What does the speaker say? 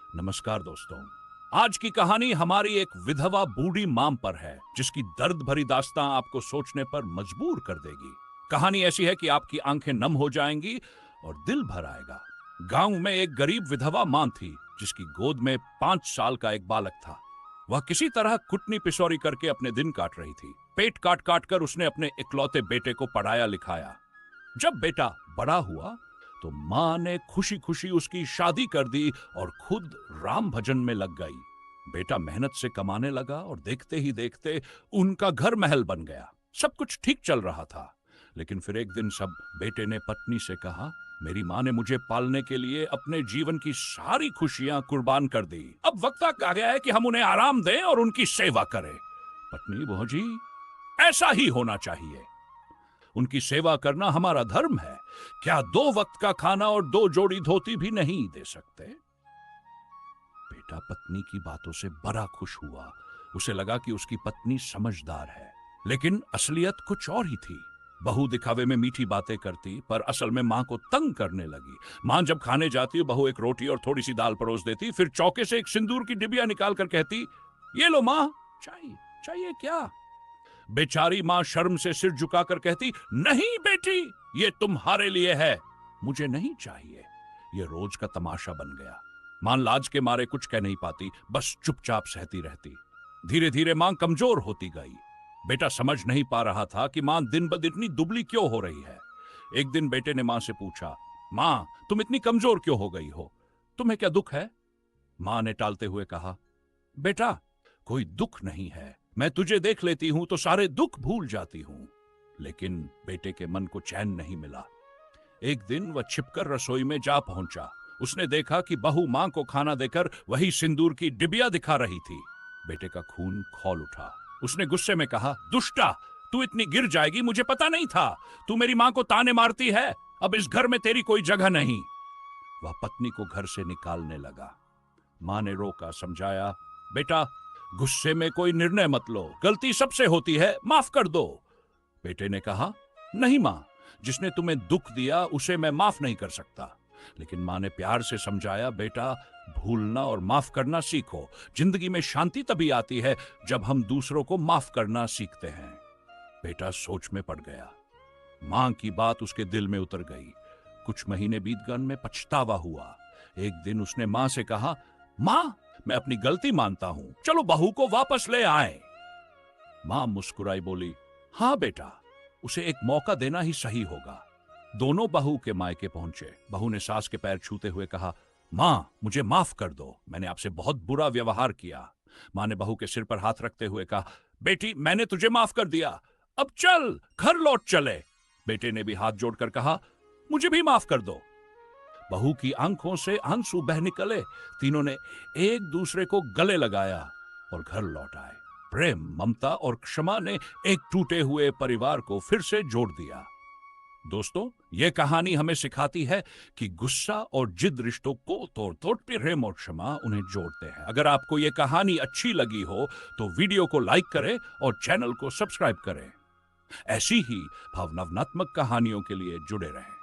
नमस्कार दोस्तों। आज की कहानी हमारी एक विधवा बूढ़ी मां पर है, जिसकी दर्द भरी दास्तां आपको सोचने पर मजबूर कर देगी। कहानी ऐसी है कि आपकी आंखें नम हो जाएंगी और दिल भर आएगा। गांव में एक गरीब विधवा मां थी, जिसकी गोद में 5 साल का एक बालक था। वह किसी तरह कुटनी पिसौरी करके अपने दिन काट रही थी। पेट काट काट कर उसने अपने इकलौते बेटे को पढ़ाया लिखाया। जब बेटा बड़ा हुआ तो मां ने खुशी खुशी उसकी शादी कर दी और खुद राम भजन में लग गई। बेटा मेहनत से कमाने लगा और देखते ही देखते उनका घर महल बन गया। सब कुछ ठीक चल रहा था, लेकिन फिर एक दिन सब बेटे ने पत्नी से कहा, मेरी मां ने मुझे पालने के लिए अपने जीवन की सारी खुशियां कुर्बान कर दी। अब वक्त आ गया है कि हम उन्हें आराम दें और उनकी सेवा करें। पत्नी, भौजी, ऐसा ही होना चाहिए। उनकी सेवा करना हमारा धर्म है। क्या 2 वक्त का खाना और 2 जोड़ी धोती भी नहीं दे सकते? बेटा पत्नी की बातों से बड़ा खुश हुआ। उसे लगा कि उसकी पत्नी समझदार है, लेकिन असलियत कुछ और ही थी। बहू दिखावे में मीठी बातें करती, पर असल में मां को तंग करने लगी। मां जब खाने जाती, बहू एक रोटी और थोड़ी सी दाल परोस देती, फिर चौके से एक सिंदूर की डिबिया निकाल कर कहती, ये लो मां, चाहिए क्या? बेचारी मां शर्म से सिर झुकाकर कहती, नहीं बेटी, ये तुम्हारे लिए है, मुझे नहीं चाहिए। ये रोज का तमाशा बन गया। मां लाज के मारे कुछ कह नहीं पाती, बस चुपचाप सहती रहती। धीरे धीरे मां कमजोर होती गई। बेटा समझ नहीं पा रहा था कि मां दिन ब दिन इतनी दुबली क्यों हो रही है। एक दिन बेटे ने मां से पूछा, मां, तुम इतनी कमजोर क्यों हो गई हो? तुम्हें क्या दुख है? मां ने टालते हुए कहा, बेटा कोई दुख नहीं है, मैं तुझे देख लेती हूं तो सारे दुख भूल जाती हूं। लेकिन बेटे के मन को चैन नहीं मिला। एक दिन वह छिपकर रसोई में जा पहुंचा। उसने देखा कि बहू मां को खाना देकर वही सिंदूर की डिबिया दिखा रही थी। बेटे का खून खौल उठा। उसने गुस्से में कहा, दुष्टा, तू इतनी गिर जाएगी, मुझे पता नहीं था। तू मेरी मां को ताने मारती है, अब इस घर में तेरी कोई जगह नहीं। वह पत्नी को घर से निकालने लगा। मां ने रोका, समझाया, बेटा गुस्से में कोई निर्णय मत लो, गलती सबसे होती है, माफ कर दो। बेटे ने कहा, नहीं मां, जिसने तुम्हें दुख दिया उसे मैं माफ नहीं कर सकता। लेकिन मां ने प्यार से समझाया, बेटा भूलना और माफ करना सीखो। जिंदगी में शांति तभी आती है जब हम दूसरों को माफ करना सीखते हैं। बेटा सोच में पड़ गया। मां की बात उसके दिल में उतर गई। कुछ महीने बीत गए, में पछतावा हुआ। एक दिन उसने मां से कहा, मां, मैं अपनी गलती मानता हूं, चलो बहू को वापस ले आए। मां मुस्कुराई, बोली, हां बेटा, उसे एक मौका देना ही सही होगा। दोनों बहू के मायके पहुंचे। बहू ने सास के पैर छूते हुए कहा, मां, मुझे माफ कर दो, मैंने आपसे बहुत बुरा व्यवहार किया। मां ने बहू के सिर पर हाथ रखते हुए कहा, बेटी, मैंने तुझे माफ कर दिया, अब चल घर लौट चले। बेटे ने भी हाथ जोड़कर कहा, मुझे भी माफ कर दो। बहू की आंखों से आंसू बह निकले। तीनों ने एक दूसरे को गले लगाया और घर लौट आए। प्रेम, ममता और क्षमा ने एक टूटे हुए परिवार को फिर से जोड़ दिया। दोस्तों, यह कहानी हमें सिखाती है कि गुस्सा और जिद रिश्तों को तोड़ तोड़, प्रेम और क्षमा उन्हें जोड़ते हैं। अगर आपको यह कहानी अच्छी लगी हो तो वीडियो को लाइक करें और चैनल को सब्सक्राइब करें। ऐसी ही भावनात्मक कहानियों के लिए जुड़े रहें।